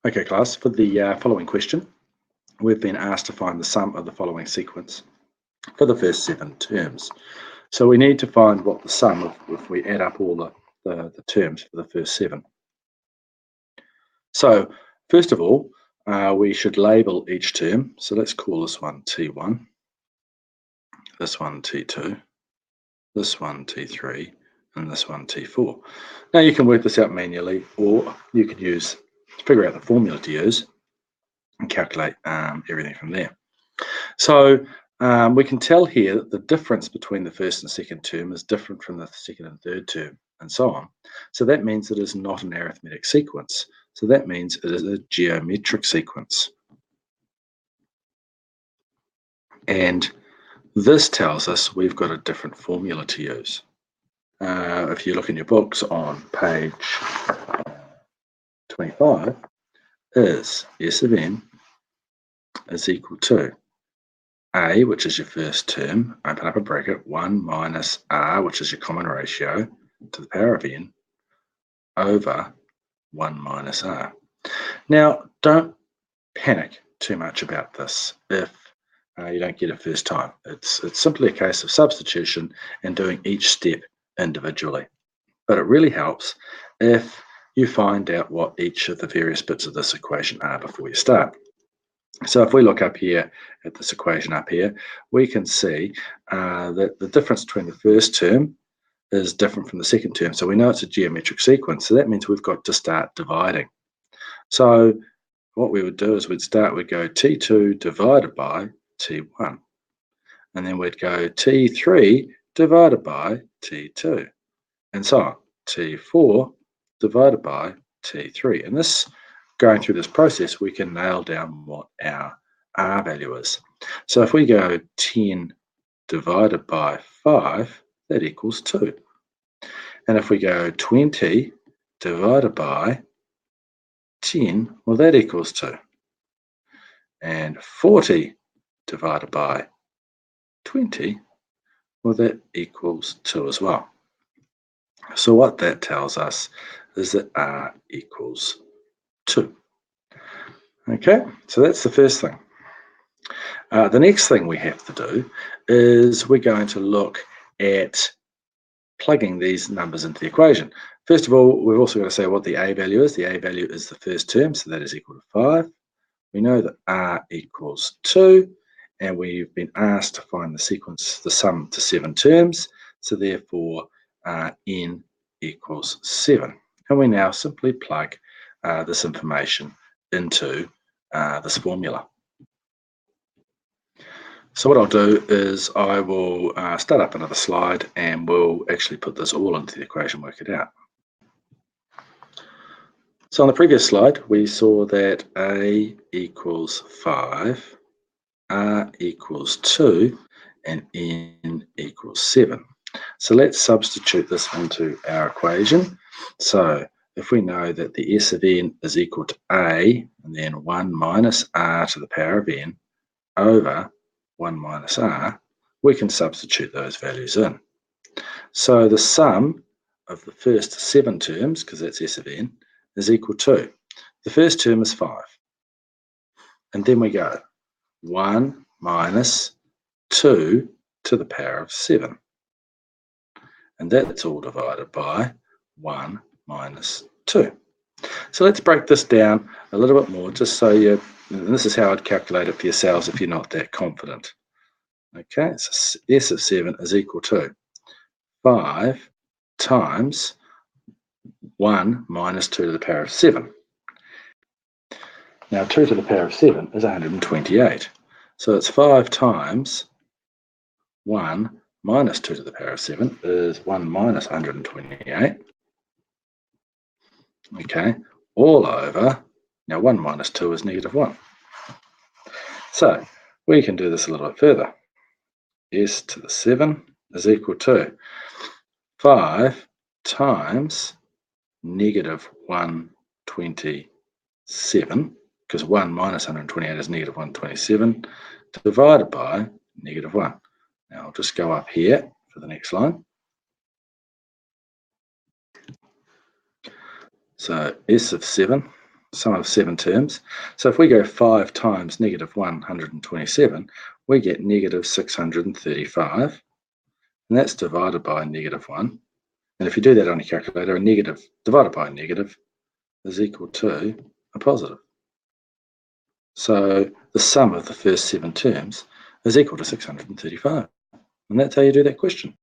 Okay, class, for the following question, we've been asked to find the sum of the following sequence for the first 7 terms. So we need to find what the sum of, if we add up all the terms for the first 7. So first of all, we should label each term. So let's call this one T1, this one T2, this one T3, and this one T4. Now you can work this out manually, or you could figure out the formula to use and calculate everything from there. So we can tell here that the difference between the first and second term is different from the second and third term, and so on. So that means it is not an arithmetic sequence. So that means it is a geometric sequence. And this tells us we've got a different formula to use. If you look in your books on page 25, is S of n is equal to A, which is your first term, open up a bracket, 1 minus R, which is your common ratio, to the power of n, over 1 minus R. Now, don't panic too much about this if you don't get it first time. It's simply a case of substitution and doing each step individually. But it really helps if you find out what each of the various bits of this equation are before you start. So if we look up here at this equation up here, we can see that the difference between the first term is different from the second term. So we know it's a geometric sequence. So that means we've got to start dividing. So what we would do is we'd go T2 divided by T1. And then we'd go T3 divided by T2. And so on. T4 divided by T3. And this, going through this process, we can nail down what our R value is. So if we go 10 divided by 5, that equals 2. And if we go 20 divided by 10, well, that equals 2. And 40 divided by 20, well, that equals 2 as well. So what that tells us is that R equals 2. Okay, so that's the first thing. The next thing we have to do is we're going to look at plugging these numbers into the equation. First of all, we've also got to say what the A value is. The A value is the first term, so that is equal to 5. We know that R equals 2, and we've been asked to find the sequence, the sum to 7 terms, so therefore n equals 7. And we now simply plug this information into this formula. So what I'll do is I will start up another slide and we'll actually put this all into the equation, work it out. So on the previous slide, we saw that A equals 5, R equals 2, and N equals 7. So let's substitute this into our equation. So if we know that the S of n is equal to A, and then 1 minus R to the power of n over 1 minus R, we can substitute those values in. So the sum of the first 7 terms, because that's S of n, is equal to, the first term is 5. And then we go 1 minus 2 to the power of 7. And that's all divided by 1 minus 2. So let's break this down a little bit more, just so and this is how I'd calculate it for yourselves if you're not that confident. Okay, so S of 7 is equal to 5 times 1 minus 2 to the power of 7. Now 2 to the power of 7 is 128. So it's 5 times 1 minus 2 to the power of 7 is 1 minus 128. Okay, all over, now 1 minus 2 is negative 1. So we can do this a little bit further. S to the 7 is equal to 5 times negative 127, because 1 minus 128 is negative 127, divided by negative 1. Now I'll just go up here for the next line. So S of 7 sum of 7 terms. So if we go 5 times negative 127, we get negative 635, and that's divided by negative 1. And if you do that on a calculator, a negative divided by a negative is equal to a positive. So the sum of the first 7 terms is equal to 635. And that's how you do that question.